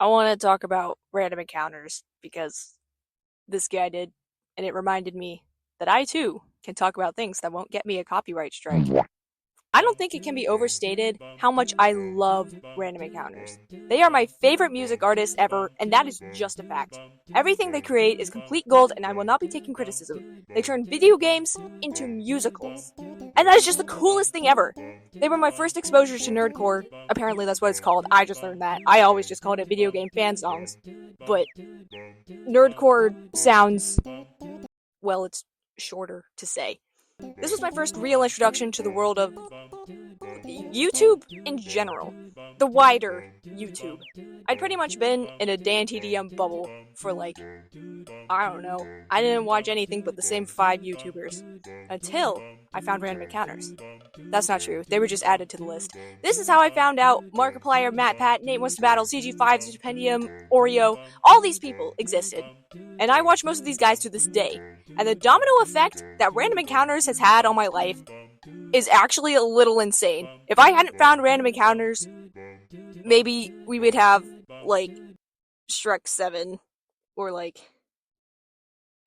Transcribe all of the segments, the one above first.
I want to talk about random encounters because this guy did, and it reminded me that I too can talk about things that won't get me a copyright strike. I don't think it can be overstated how much I love random encounters. They are my favorite music artists ever, and that is just a fact. Everything they create is complete gold, and I will not be taking criticism. They turn video games into musicals. And that is just the coolest thing ever. They were my first exposure to nerdcore. Apparently, that's what it's called. I just learned that. I always just called it video game fan songs. But nerdcore sounds, well, it's shorter to say. This was my first real introduction to the world of YouTube in general. The wider YouTube. I'd pretty much been in a Dan TDM bubble for I don't know. I didn't watch anything but the same 5 YouTubers. Until I found Random Encounters. That's not true. They were just added to the list. This is how I found out Markiplier, MatPat, Nate Wants to Battle, CG5, Stipendium, Oreo, all these people existed. And I watch most of these guys to this day. And the domino effect that Random Encounters has had on my life is actually a little insane. If I hadn't found Random Encounters, maybe we would have, Shrek 7, or I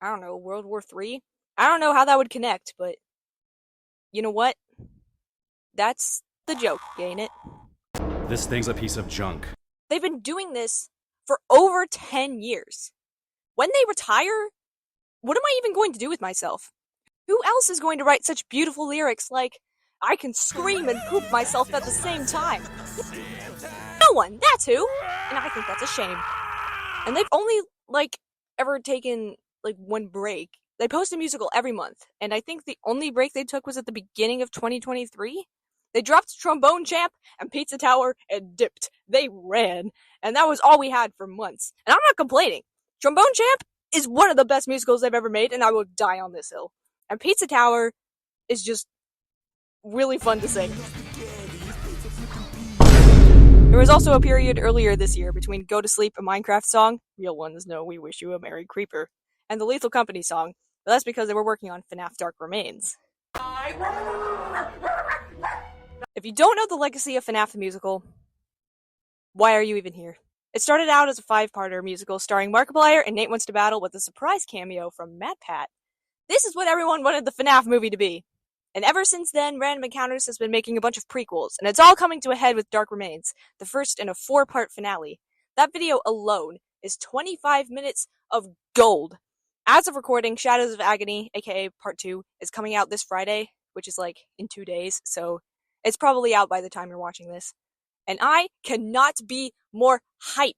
don't know, World War 3? I don't know how that would connect, but you know what? That's the joke, ain't it? This thing's a piece of junk. They've been doing this for over 10 years. When they retire, what am I even going to do with myself? Who else is going to write such beautiful lyrics like, I can scream and poop myself at the same time? No one, that's who! And I think that's a shame. And they've only, ever taken, one break. They post a musical every month, and I think the only break they took was at the beginning of 2023. They dropped Trombone Champ and Pizza Tower and dipped. They ran. And that was all we had for months. And I'm not complaining. Trombone Champ is one of the best musicals they've ever made, and I will die on this hill. And Pizza Tower is just really fun to sing. There was also a period earlier this year between Go to Sleep, a Minecraft song, Real Ones Know We Wish You a Merry Creeper, and the Lethal Company song, but that's because they were working on FNAF Dark Remains. If you don't know the legacy of FNAF the musical, why are you even here? It started out as a 5-parter musical starring Markiplier and Nate Wants to Battle with a surprise cameo from MatPat. This is what everyone wanted the FNAF movie to be. And ever since then, Random Encounters has been making a bunch of prequels, and it's all coming to a head with Dark Remains, the first in a 4-part finale. That video alone is 25 minutes of gold. As of recording, Shadows of Agony, aka Part 2, is coming out this Friday, which is in 2 days, so it's probably out by the time you're watching this. And I cannot be more hype.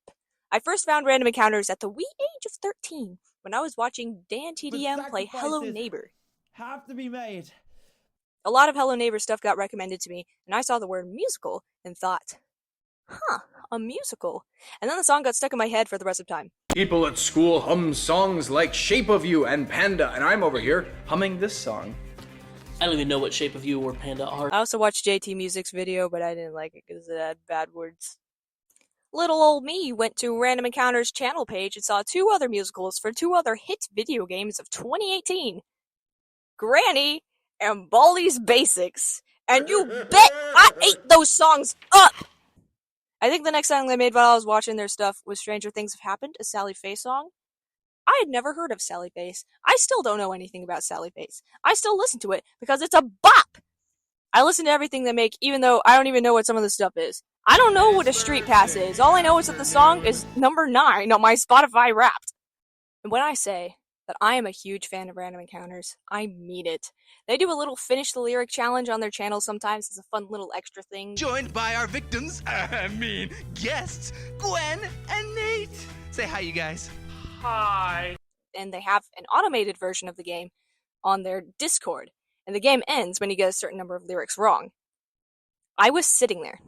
I first found Random Encounters at the wee age of 13, when I was watching Dan TDM play Hello Neighbor. Have to be made. A lot of Hello Neighbor stuff got recommended to me, and I saw the word musical and thought, a musical. And then the song got stuck in my head for the rest of time. People at school hum songs like Shape of You and Panda, and I'm over here humming this song. I don't even know what Shape of You or Panda are. I also watched JT Music's video, but I didn't like it because it had bad words. Little old me went to Random Encounters channel page and saw 2 other musicals for 2 other hit video games of 2018. Granny and Baldi's Basics. And you bet I ate those songs up! I think the next song they made while I was watching their stuff was Stranger Things Have Happened, a Sally Face song. I had never heard of Sally Face. I still don't know anything about Sally Face. I still listen to it because it's a bop! I listen to everything they make, even though I don't even know what some of the stuff is. I don't know what a Street Pass is. All I know is that the song is number 9 on my Spotify Wrapped. And when I say that I am a huge fan of Random Encounters, I mean it. They do a little Finish the Lyric challenge on their channel sometimes as a fun little extra thing. Joined by our victims, guests, Gwen and Nate. Say hi, you guys. Hi. And they have an automated version of the game on their Discord. And the game ends when you get a certain number of lyrics wrong. I was sitting there,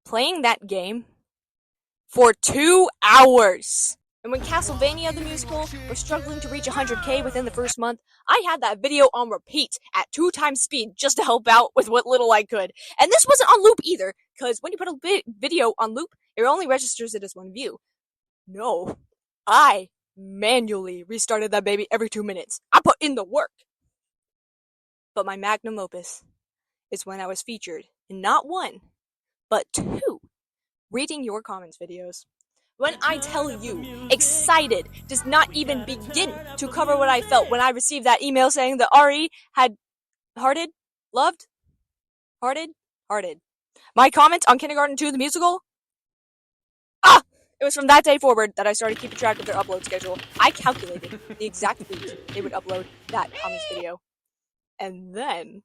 playing that game for 2 hours. And when Castlevania the musical was struggling to reach 100k within the first month, I had that video on repeat at 2 times speed just to help out with what little I could. And this wasn't on loop either, because when you put a video on loop, it only registers it as 1 view. No, I manually restarted that baby every 2 minutes. I put in the work. But my magnum opus is when I was featured in not 1, but 2 reading your comments videos. When I tell you, excited does not even begin to cover what I felt when I received that email saying that RE had hearted my comment on Kindergarten 2 the musical. It was from that day forward that I started keeping track of their upload schedule. I calculated the exact week they would upload that comments video. And then...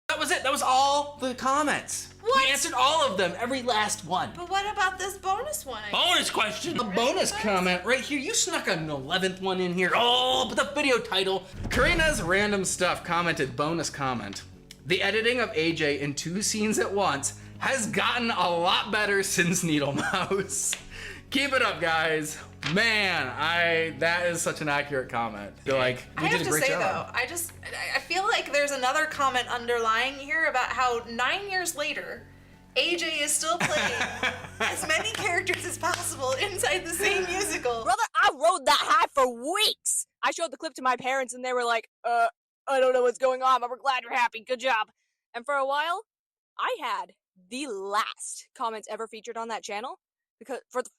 That was it. That was all the comments. What? We answered all of them. Every last one. But what about this bonus one? Bonus question. A bonus comment right here. You snuck an 11th one in here. Oh, but the video title. Karina's Random Stuff commented, bonus comment. The editing of AJ in 2 scenes at once has gotten a lot better since Needle Mouse. Keep it up, guys. Man, that is such an accurate comment. I feel like we did a great job. Though, I feel like there's another comment underlying here about how 9 years later, AJ is still playing as many characters as possible inside the same musical. Brother, I rode that high for weeks. I showed the clip to my parents and they were like, I don't know what's going on, but we're glad you're happy. Good job. And for a while, I had the last comments ever featured on that channel because for the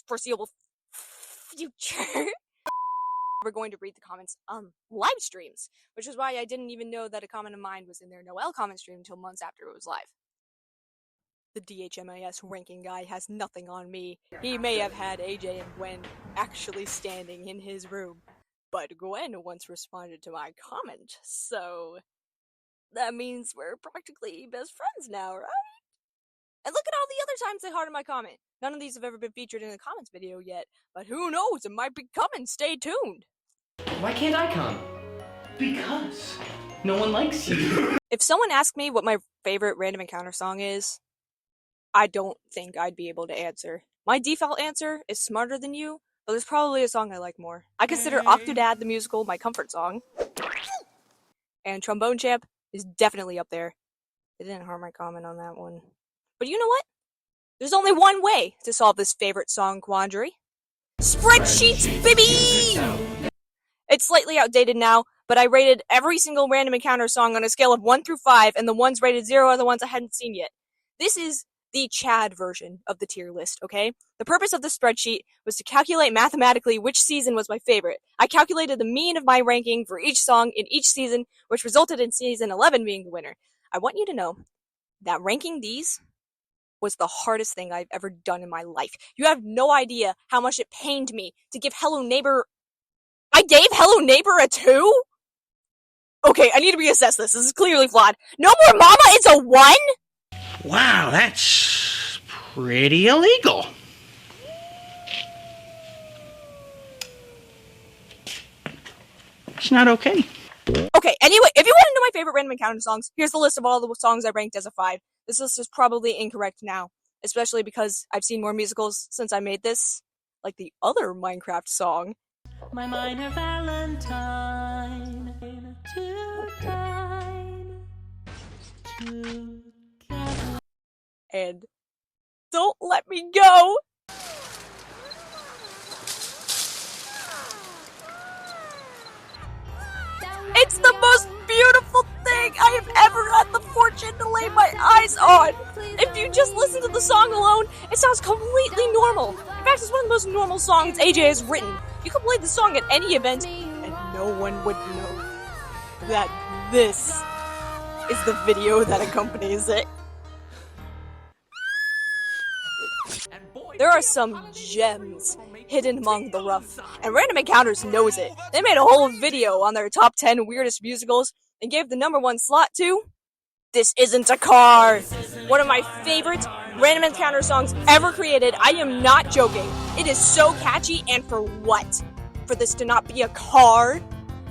foreseeable future, we're going to read the comments on live streams, which is why I didn't even know that a comment of mine was in their Noel comment stream until months after it was live. The DHMIS ranking guy has nothing on me. He may have had AJ and Gwen actually standing in his room, but Gwen once responded to my comment, so that means we're practically best friends now, right? And look at all the other times they hearted my comment. None of these have ever been featured in a comments video yet, but who knows, it might be coming, stay tuned. Why can't I come? Because no one likes you. If someone asked me what my favorite random encounter song is, I don't think I'd be able to answer. My default answer is Smarter Than You, but there's probably a song I like more. I consider Octodad the musical my comfort song. And Trombone Champ is definitely up there. They didn't harm my comment on that one. But you know what? There's only one way to solve this favorite song quandary. Spreadsheets, baby! It's slightly outdated now, but I rated every single random encounter song on a scale of 1 through 5, and the ones rated 0 are the ones I hadn't seen yet. This is the Chad version of the tier list, okay? The purpose of the spreadsheet was to calculate mathematically which season was my favorite. I calculated the mean of my ranking for each song in each season, which resulted in season 11 being the winner. I want you to know that ranking these was the hardest thing I've ever done in my life. You have no idea how much it pained me to give Hello Neighbor... I gave Hello Neighbor a 2? Okay, I need to reassess this. This is clearly flawed. No More Mama is a 1? Wow, that's pretty illegal. It's not okay. Okay, anyway, if you want to know my favorite random encounter songs, here's the list of all the songs I ranked as a 5. This list is probably incorrect now, especially because I've seen more musicals since I made this, like the other Minecraft song. My minor Valentine, too kind, together. And Don't Let Me Go. It's the most beautiful thing I have ever had the fortune to lay my eyes on. If you just listen to the song alone, it sounds completely normal. In fact, it's one of the most normal songs AJ has written. You could play the song at any event, and no one would know that this is the video that accompanies it. There are some gems hidden among the rough, and Random Encounters knows it. They made a whole video on their top 10 weirdest musicals and gave the #1 slot to This Isn't a Car, one of my favorite Random Encounter songs ever created. I am not joking. It is so catchy, and for what? For this to not be a car?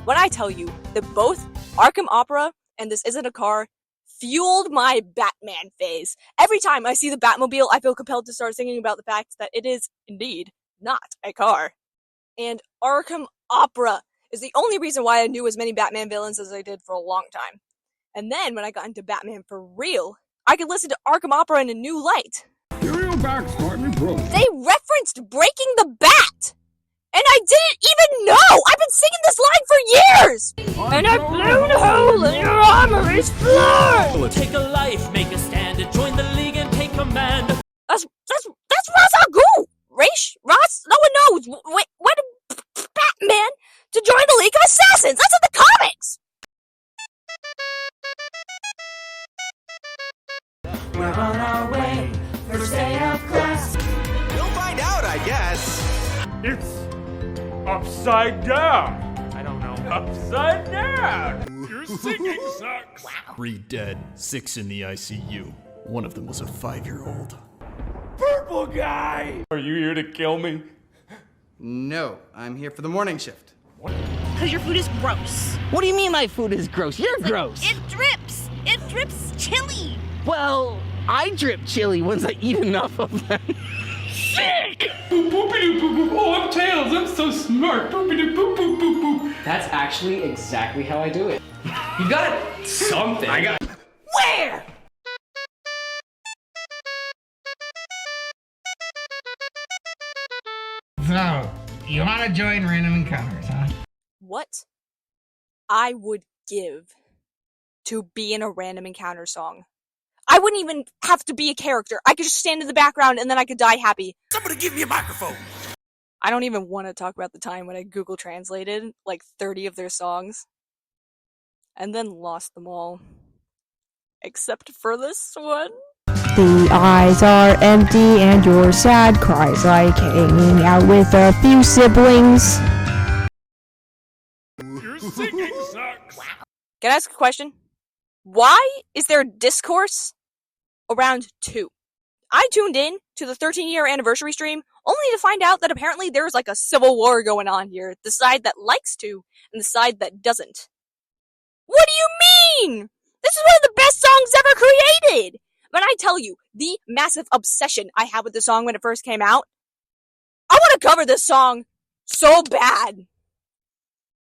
When I tell you that both Arkham Opera and This Isn't a Car fueled my Batman phase. Every time I see the Batmobile, I feel compelled to start thinking about the fact that it is, indeed, not a car. And Arkham Opera is the only reason why I knew as many Batman villains as I did for a long time. And then, when I got into Batman for real, I could listen to Arkham Opera in a new light. Your real back starting to grow. They referenced Breaking the Bat! And I didn't even know! I've been singing this line for years! And I blew a hole in your armory's floor! Take a life, make a stand, and join the league and take command. That's Ra's al Ghul! It's upside down. I don't know. Upside down. Your singing sucks. 3 dead, 6 in the ICU. One of them was a 5-year-old. Purple guy. Are you here to kill me? No, I'm here for the morning shift. Because your food is gross. What do you mean my food is gross? You're gross. It drips. It drips chili. Well, I drip chili once I eat enough of them. Sick! Boop boopity boop boop. Oh, I'm Tails. I'm so smart. Boopity boop boop boop boop. That's actually exactly how I do it. You got something. I got. Where? So, you want to join Random Encounters, huh? What I would give to be in a Random Encounter song. I wouldn't even have to be a character. I could just stand in the background and then I could die happy. Somebody give me a microphone! I don't even want to talk about the time when I Google translated like 30 of their songs and then lost them all. Except for this one. The eyes are empty and your sad cries like hanging out with a few siblings. Your singing sucks. Can I ask a question? Why is there discourse around 2? I tuned in to the 13-year anniversary stream only to find out that apparently there's like a civil war going on here. The side that likes 2 and the side that doesn't. What do you mean? This is one of the best songs ever created! When I tell you the massive obsession I had with the song when it first came out, I want to cover this song so bad.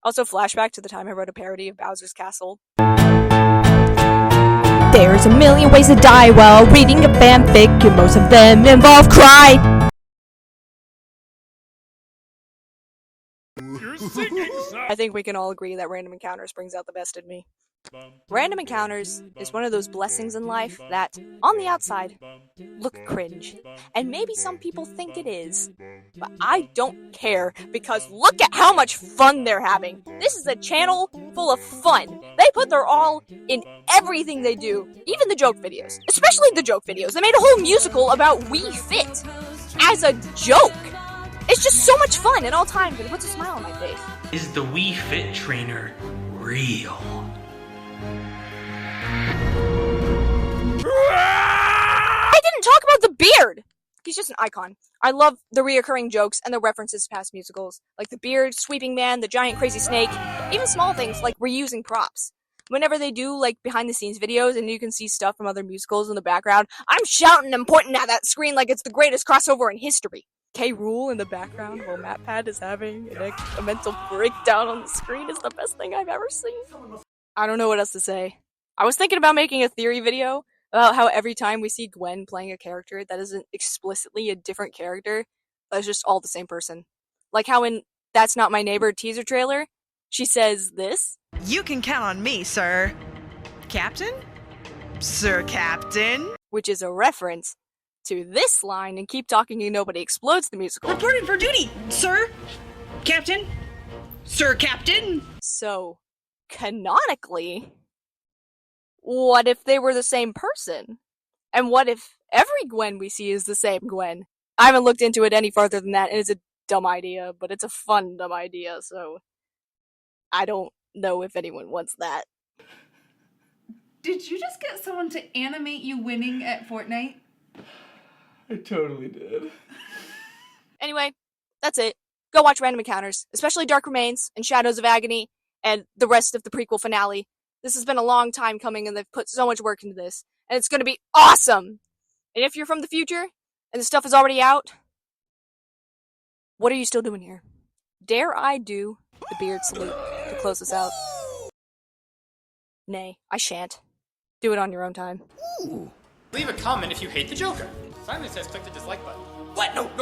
Also, flashback to the time I wrote a parody of Bowser's Castle. There's a million ways to die while reading a fanfic, and most of them involve cry. Your singing sucks. I think we can all agree that Random Encounters brings out the best in me. Random Encounters is one of those blessings in life that, on the outside, look cringe. And maybe some people think it is. But I don't care, because look at how much fun they're having! This is a channel full of fun! They put their all in everything they do, even the joke videos. Especially the joke videos. They made a whole musical about Wii Fit! As a joke! It's just so much fun at all times, and it puts a smile on my face. Is the Wii Fit trainer real? I didn't talk about the beard! He's just an icon. I love the reoccurring jokes and the references to past musicals. Like the beard, Sweeping Man, the giant crazy snake. Even small things like reusing props. Whenever they do like behind the scenes videos and you can see stuff from other musicals in the background, I'm shouting and pointing at that screen like it's the greatest crossover in history. K. Rool in the background while MatPat is having a mental breakdown on the screen is the best thing I've ever seen. I don't know what else to say. I was thinking about making a theory video about how every time we see Gwen playing a character that isn't explicitly a different character, that's just all the same person. Like how in That's Not My Neighbor teaser trailer, she says this. You can count on me, sir. Captain? Sir Captain? Which is a reference to this line in Keep Talking and Nobody Explodes the musical. Reporting for duty, sir. Captain? Sir Captain? So, canonically, what if they were the same person? And what if every Gwen we see is the same Gwen? I haven't looked into it any farther than that, and it's a dumb idea, but it's a fun dumb idea, so I don't know if anyone wants that. Did you just get someone to animate you winning at Fortnite? I totally did. Anyway, that's it. Go watch Random Encounters, especially Dark Remains and Shadows of Agony, and the rest of the prequel finale. This has been a long time coming, and they've put so much work into this, and it's gonna be awesome! And if you're from the future, and the stuff is already out, what are you still doing here? Dare I do the beard salute to close us out? Nay, I shan't. Do it on your own time. Leave a comment if you hate the Joker. Simon says click the dislike button. What? No, no.